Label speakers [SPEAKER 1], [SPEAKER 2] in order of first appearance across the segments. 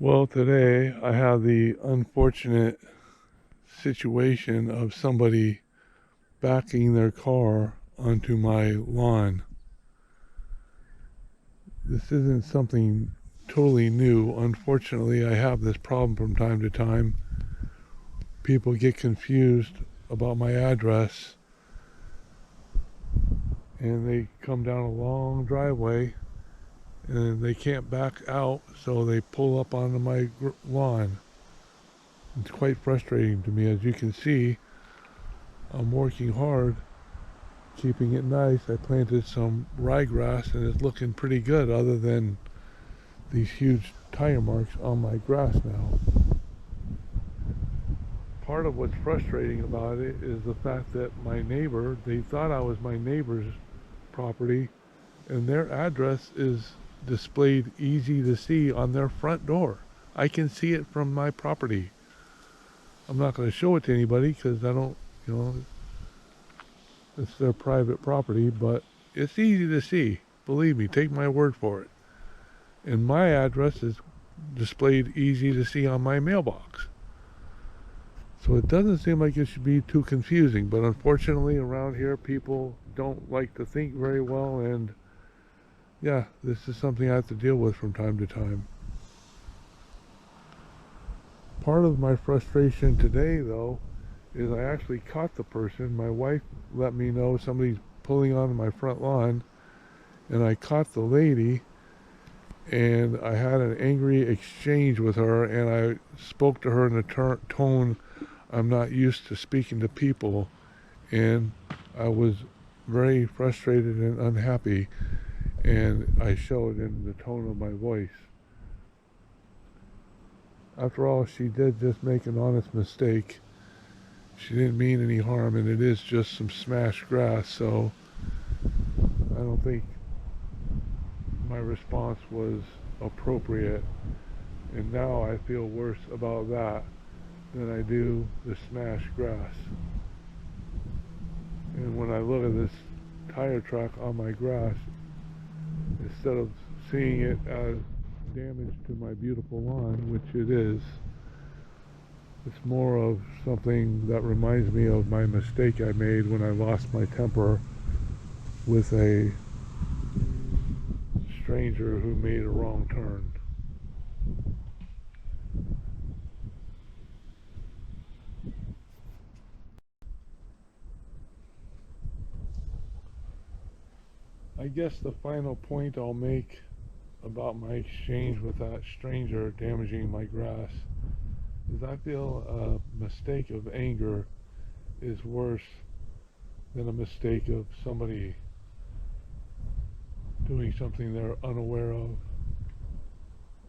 [SPEAKER 1] Well, today I have the unfortunate situation of somebody backing their car onto my lawn. This isn't something totally new. Unfortunately, I have this problem from time to time. People get confused about my address and they come down a long driveway and they can't back out, so they pull up onto my lawn. It's quite frustrating to me. As you can see, I'm working hard, keeping it nice. I planted some ryegrass and it's looking pretty good, other than these huge tire marks on my grass now. Part of what's frustrating about it is the fact that my neighbor, they thought I was my neighbor's property, and their address is displayed easy to see on their front door. I can see it from my property. I'm not going to show it to anybody because I don't, you know, it's their private property, but it's easy to see. Believe me, take my word for it. And my address is displayed easy to see on my mailbox. So it doesn't seem like it should be too confusing, but unfortunately around here people don't like to think very well, and yeah, this is something I have to deal with from time to time. Part of my frustration today, though, is I actually caught the person. My wife let me know somebody's pulling onto my front lawn, and I caught the lady, and I had an angry exchange with her, and I spoke to her in a tone I'm not used to speaking to people, and I was very frustrated and unhappy, and I showed in the tone of my voice. After all, she did just make an honest mistake. She didn't mean any harm, and it is just some smashed grass, so I don't think my response was appropriate. And now I feel worse about that than I do the smashed grass. And when I look at this tire track on my grass, instead of seeing it as damage to my beautiful lawn, which it is, it's more of something that reminds me of my mistake I made when I lost my temper with a stranger who made a wrong turn. I guess the final point I'll make about my exchange with that stranger damaging my grass is I feel a mistake of anger is worse than a mistake of somebody doing something they're unaware of,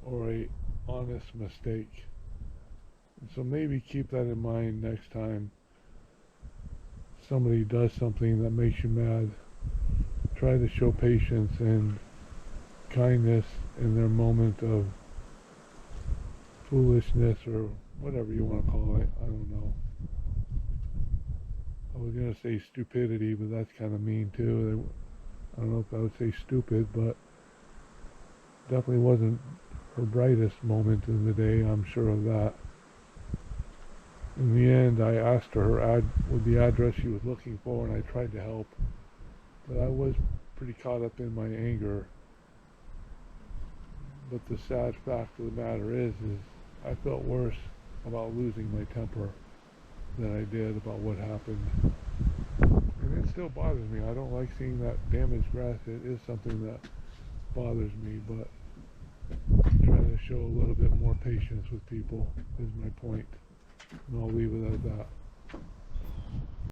[SPEAKER 1] or a honest mistake. And so maybe keep that in mind next time somebody does something that makes you mad. Try to show patience and kindness in their moment of foolishness, or whatever you want to call it. I don't know. I was going to say stupidity, but that's kind of mean too. I don't know if I would say stupid, but definitely wasn't her brightest moment in the day, I'm sure of that. In the end, I asked her with the address she was looking for, and I tried to help, but I was pretty caught up in my anger. But the sad fact of the matter is I felt worse about losing my temper than I did about what happened. And it still bothers me. I don't like seeing that damaged grass. It is something that bothers me, but try to show a little bit more patience with people is my point. And I'll leave it at that.